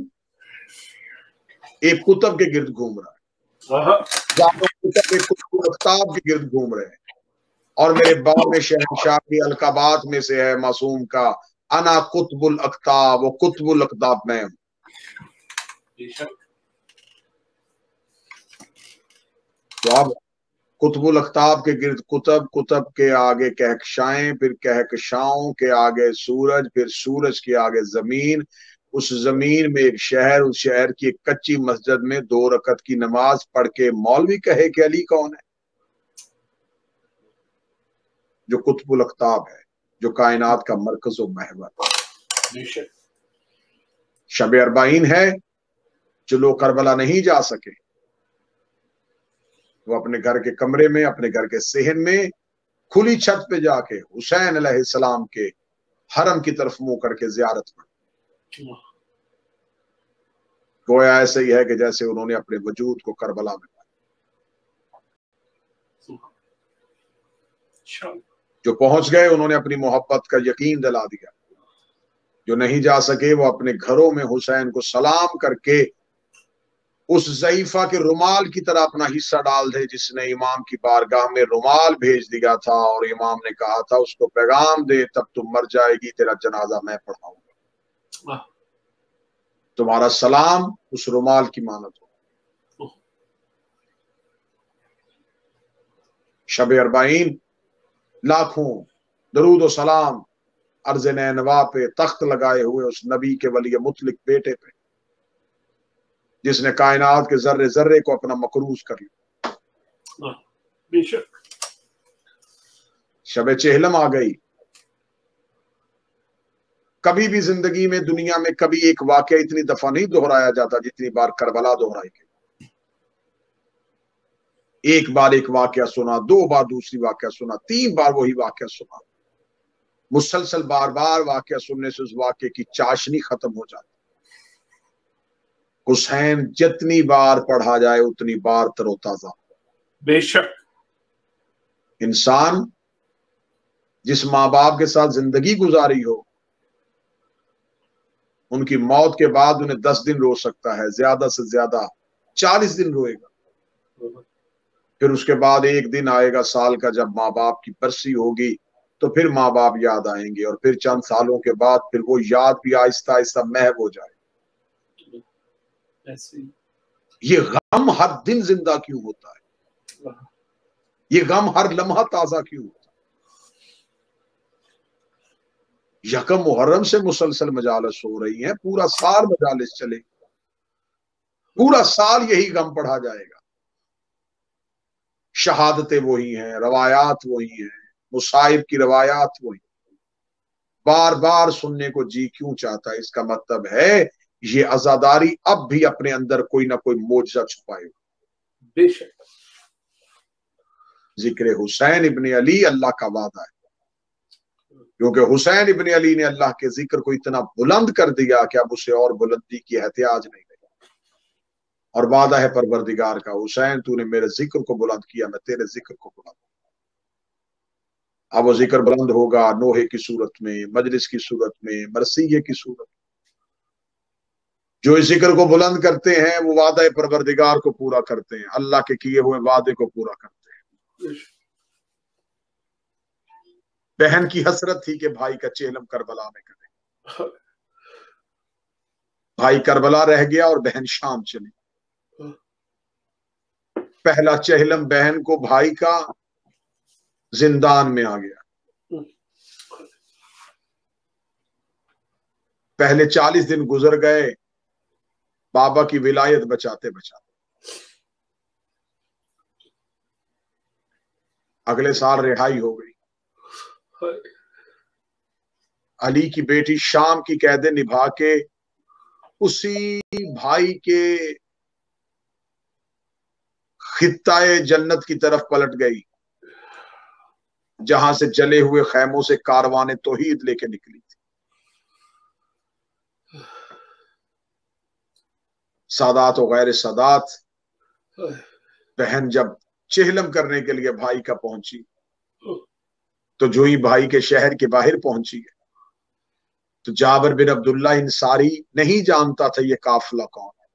S1: ایک کتب کے گرد گھوم رہا ہے. کتب ایک کتب اقتاب کے گرد گھوم رہے ہیں. اور میرے باب شہنشاہ کی القابات میں سے ہے معصوم کا انا قطب الاقطاب و قطب الاقطاب میں ہوں. تو اب قطب الاقطاب کے گرد کتب، کتب کے آگے کہکشائیں، پھر کہکشاؤں کے آگے سورج، پھر سورج کے آگے زمین. اس زمین میں ایک شہر، اس شہر کی ایک کچی مسجد میں 2 رکعت کی نماز پڑھ کے مولوی کہے کہ علی کون ہے؟ جو قطب الاقطاب ہے، جو کائنات کا مرکز و محور. شب اربعین ہے، جو لوگ کربلا نہیں جا سکے وہ اپنے گھر کے کمرے میں، اپنے گھر کے صحن میں کھلی چھت پہ جا کے حسین علیہ السلام کے حرم کی طرف منہ کر کے زیارت پڑھ. گویا ایسے ہی ہے کہ جیسے انہوں نے اپنے وجود کو کربلا میں پایا. جو پہنچ گئے انہوں نے اپنی محبت کا یقین دلا دیا. جو نہیں جا سکے وہ اپنے گھروں میں حسین کو سلام کر کے اس ضعیفہ کے رومال کی طرح اپنا حصہ ڈال دے جس نے امام کی بارگاہ میں رومال بھیج دیا تھا اور امام نے کہا تھا اس کو پیغام دے تب تم مر جائے گی، تیرا جنازہ میں پڑھاؤں گا. تمہارا سلام اس رومال کی مانت ہو. شب اربعین لاکھوں درود و سلام अर्ज़ नैनवा पे तख्त लगाए हुए उस नबी के वली मुतलिक बेटे पे, जिसने कायनात के जर्रे जर्रे को अपना मकरूज कर लिया।
S2: बेशक
S1: शब चेहलम आ गई। कभी भी जिंदगी में दुनिया में कभी एक वाकया इतनी दफा नहीं दोहराया जाता जितनी बार करबला दोहराई गई। एक बार एक वाकया सुना, 2 बार दूसरी वाकया सुना, 3 बार वही वाकया सुना, मुसलसल बार बार वाकया सुनने से उस वाकये की चाशनी खत्म हो जाती। हुसैन जितनी बार पढ़ा जाए उतनी बार तरोताजा।
S2: बेशक
S1: इंसान जिस माँ बाप के साथ जिंदगी गुजारी हो, उनकी मौत के बाद उन्हें 10 दिन रो सकता है, ज्यादा से ज्यादा 40 दिन रोएगा। फिर उसके बाद एक दिन आएगा साल का जब माँ बाप की बरसी होगी, तो फिर माँ बाप याद आएंगे, और फिर चंद सालों के बाद फिर वो याद भी आहिस्ता आहिस्ता महव हो जाए। ये गम हर दिन जिंदा क्यों होता है? ये गम हर लम्हा ताजा क्यों होता है? यकम मुहर्रम से मुसलसल मजालिस हो रही हैं, पूरा साल मजालिस चले, पूरा साल यही गम पढ़ा जाएगा। शहादतें वही हैं, रवायात वही हैं, मुसाइब की रवायात वही, बार बार सुनने को जी क्यों चाहता है? इसका मतलब है ये आजादारी अब भी अपने अंदर कोई ना कोई मोजज़ा छुपाएगा।
S2: बेशक
S1: जिक्र हुसैन इब्न अली अल्लाह का वादा है, क्योंकि हुसैन इब्न अली ने अल्लाह के जिक्र को इतना बुलंद कर दिया कि अब उसे और बुलंदी की एहतियाज नहीं रही। और वादा है परवरदिगार का, हुसैन तूने मेरे जिक्र को बुलंद किया, मैं तेरे जिक्र को बुलंद। अब वो जिक्र बुलंद होगा नोहे की सूरत में, मजलिस की सूरत में, मरसिये की सूरत में। जो इस जिक्र को बुलंद करते हैं वो वादा परवरदिगार को पूरा करते हैं, अल्लाह के किए हुए वादे को पूरा करते हैं। बहन की हसरत थी कि भाई का चेहलम करबला में करे। भाई करबला रह गया और बहन शाम चली। पहला चेहलम बहन को भाई का जिंदान में आ गया। पहले 40 दिन गुजर गए बाबा की विलायत बचाते बचाते। अगले साल रिहाई हो गई। अली की बेटी शाम की कैदे निभा के उसी भाई के खित्ताए जन्नत की तरफ पलट गई, जहां से जले हुए खैमों से कारवाने तौहीद लेके निकली थी। सादात और गैर सादात, बहन जब चेहलम करने के लिए भाई का पहुंची, तो जो ही भाई के शहर के बाहर पहुंची है, तो जाबर बिन अब्दुल्ला इंसारी नहीं जानता था ये काफिला कौन है।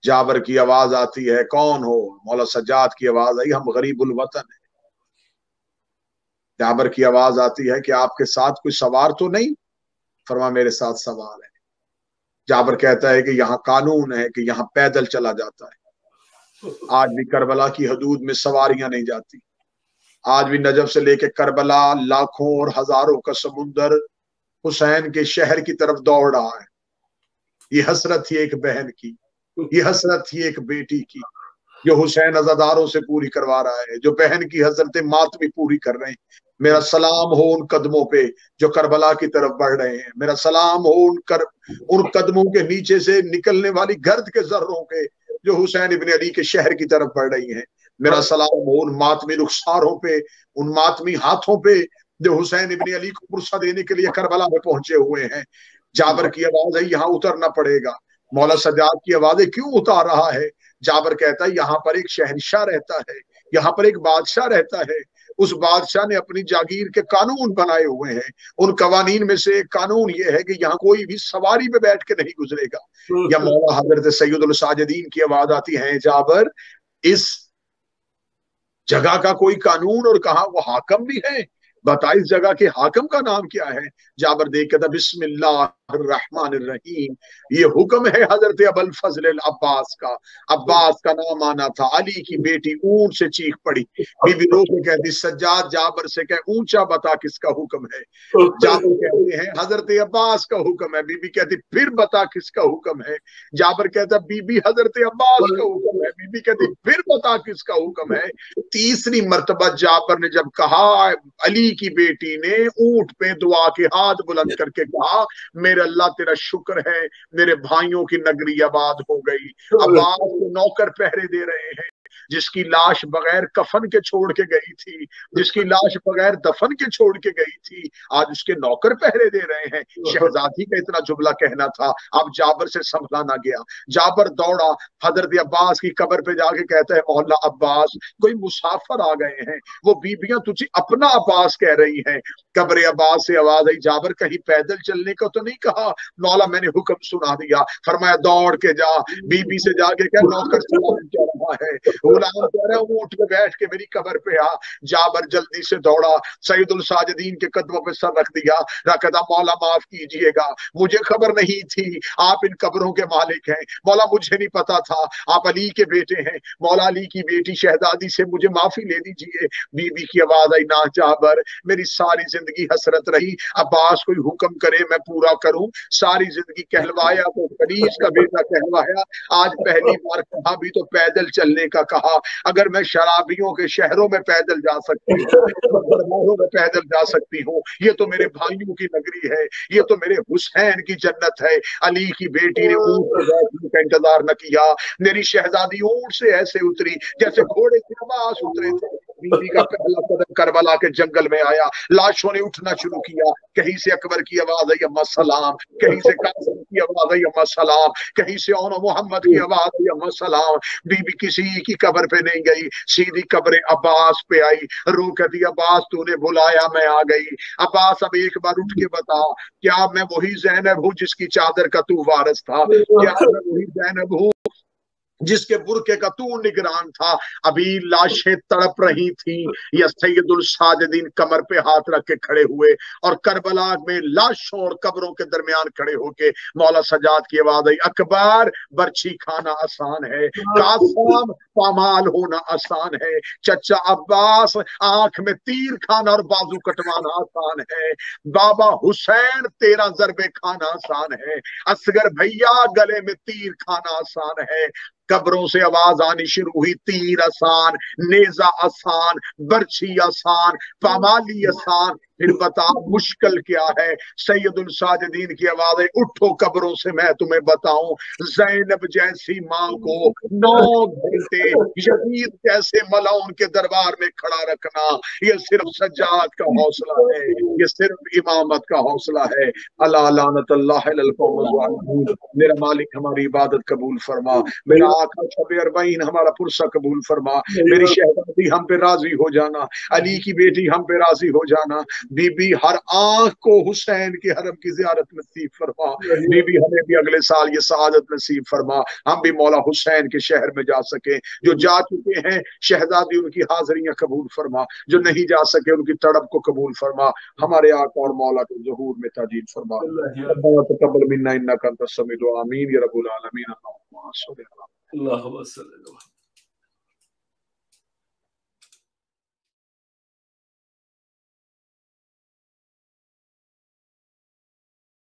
S1: जाबर की आवाज आती है, कौन हो? मौला सज्जाद की आवाज आई, हम गरीबुल वतन है। जाबर की आवाज आती है कि आपके साथ कोई सवार तो नहीं? फरमा मेरे साथ सवार है। जाबर कहता है कि यहाँ कानून है कि यहाँ पैदल चला जाता है। आज भी करबला की हदूद में सवारियां नहीं जाती। आज भी नजफ से लेके करबला लाखों और हजारों का समुंदर हुसैन के शहर की तरफ दौड़ रहा है। ये हसरत थी एक बहन की, ये हसरत थी एक बेटी की, जो हुसैन अज़ादारों से पूरी करवा रहा है, जो बहन की हसरत मातमी पूरी कर रहे हैं। मेरा सलाम हो उन कदमों पे जो करबला की तरफ बढ़ रहे हैं। मेरा सलाम हो उन कदमों के नीचे से निकलने वाली गर्द के जर्रों पे जो हुसैन इब्न अली के शहर की तरफ बढ़ रही हैं। मेरा सलाम हो उन मातमी रुखसारों पे, उन मातमी हाथों पे जो हुसैन इब्न अली को पुरसा देने के लिए करबला में पहुंचे हुए हैं। जाबर की आवाज है, यहाँ उतरना पड़ेगा। मौला सज्जाद की आवाजें क्यों उतार रहा है? जाबर कहता है, यहाँ पर एक शहंशाह रहता है, यहाँ पर एक बादशाह रहता है। उस बादशाह ने अपनी जागीर के कानून बनाए हुए हैं। उन कवानीन में से एक कानून ये है कि यहाँ कोई भी सवारी में बैठ के नहीं गुजरेगा। या मौला हजरत सैयदुल साजिदीन की आवाज आती है, जाबर इस जगह का कोई कानून और कहा वो हाकम भी है बता इस जगह के हाकिम का नाम क्या है? जाबर देख कहता बिस्मिल्लाहिर्रहमानिर्रहीम, ये हुक्म है हजरत अबुल फजल अब्बास का। अब्बास का नाम आना था। अली की बेटी ऊंट से चीख पड़ी। बीबी रो के कहती सज्जाद जाबर से कह ऊंचा बता किसका हुक्म है। जाबर कहते हैं हजरत अब्बास का हुक्म है। बीबी कहती फिर बता किसका हुक्म है। जाबर कहता बीबी हजरत अब्बास का हुक्म है। बीबी कहती फिर बता किसका हुक्म है। तीसरी मर्तबा जाबर ने जब कहा, अली की बेटी ने ऊंट पे दुआ के हाथ बुलंद करके कहा मेरे अल्लाह तेरा शुक्र है मेरे भाइयों की नगरी आबाद हो गई। अब्बास को नौकर पहरे दे रहे हैं। जिसकी लाश बगैर कफन के छोड़ के गई थी, जिसकी लाश बगैर दफन के छोड़ के गई थी, आज उसके नौकर पहरे दे रहे हैं। शहजादी का इतना जुमला कहना था। अब जाबर से संभला ना गया। जाबर दौड़ा हजरत अब्बास की कब्र पे जाके कहता है मोहल्ला अब्बास कोई मुसाफिर आ गए हैं। वो बीबियां तुझे अपना अब्बास कह रही हैं। कब्र अब्बास से आवाज आई जाबर कहीं पैदल चलने को तो नहीं कहा? मौला मैंने हुक्म सुना दिया। फरमाया दौड़ के जा बीबी से जाके क्या नौकर सलाम कह रहा है, गुलाम कह रहा है ऊंट पे बैठ के मेरी कब्र पे आ। जाबर जल्दी से दौड़ा, सईदुल साजिदीन के कदमों पे सर रख दिया, रखा मौला माफ कीजिएगा मुझे खबर नहीं थी आप इन कब्रों के मालिक हैं। मौला मुझे नहीं पता था आप अली के बेटे हैं। मौला अली की बेटी शहजादी से मुझे माफी ले दीजिए। बीबी की आवाज आई ना जाबर मेरी सारी जिंदगी हसरत रही अब्बास कोई हुक्म करे मैं पूरा करूं। सारी जिंदगी कहलवाया तो कनीज का बेटा कहलवाया, आज पहली बार कहा भी तो पैदल चलने का कहा। अगर मैं शराबियों के शहरों में पैदल जा सकती हूँ, दरबारों में पैदल जा सकती हूँ, ये तो मेरे भाइयों की नगरी है, ये तो मेरे हुसैन की जन्नत है। अली की बेटी ने ऊंट पर बैठने का इंतजार न किया। मेरी शहजादी ऊंट से ऐसे उतरी जैसे घोड़े से अब्बास उतरे थे। बीबी का पहला कदम करबला के जंगल में आया। लाशों ने उठना शुरू किया। कहीं से अकबर की आवाज आई अम्मा सलाम, कहीं से कासिम की आवाज आई अम्मा सलाम, कहीं से औनो मोहम्मद की आवाज आई अम्मा सलाम। बीबी किसी की कब्र पे नहीं गई, सीधी कब्र अब्बास पे आई। रो कहती अब्बास तूने बुलाया मैं आ गई। अब्बास अब एक बार उठ के बता क्या मैं वही ज़ैनब हूँ जिसकी चादर का तू वारिस था? क्या मैं वही ज़ैनब हूँ जिसके बुरके का तू निगरान था? अभी लाशें तड़प रही थी या सैयदुल साजिदीन कमर पे हाथ रख के खड़े हुए और करबला में लाशों और कब्रों के दरमियान खड़े होके मौला सजाद की आवाज आई अकबर बर्छी खाना आसान है, कासम पामाल होना आसान है, चचा अब्बास आंख में तीर खाना और बाजू कटवाना आसान है, बाबा हुसैन तेरा जरबे खाना आसान है, असगर भैया गले में तीर खाना आसान है। कब्रों से आवाज आनी शुरू हुई तीर आसान, नेजा आसान, बर्छी आसान, पामाली आसान, फिर बता मुश्किल क्या है? सैयदुल साजिदीन की आवाज है उठो कब्रों से मैं तुम्हें बताऊं। ज़ैनब जैसी मां को 9 घंटे यजीद जैसे मलाउन के दरबार में खड़ा रखना ये सिर्फ सज्जाद का हौसला है, ये सिर्फ इमामत का हौसला है। अल्लाह लानतुल्लाह अलल कौम ज़ालिमीन। मेरा मालिक हमारी इबादत कबूल फरमा, मेरा आका शब अरबईन हमारा पुरसा कबूल फरमा, मेरी शहजादी हम पे राजी हो जाना, अली की बेटी हम पे राजी हो जाना। बीबी हर आंख को हुसैन के हरम की जियारत नसीब फरमा। बीबी हमें भी अगले साल ये सआदत नसीब फरमा, हम भी मौला हुसैन के शहर में जा सके। जो जा चुके हैं शहजादी उनकी हाजिरियां कबूल फरमा, जो नहीं जा सके उनकी तड़प को कबूल फरमा। हमारे आका और मौला के ज़हूर में ताजील फरमा। तक़ब्बल मिन्ना इन्नका अंतस समीउल आमीन या रब्बुल आलमीन। अल्लाहुम्मा सल्लि अला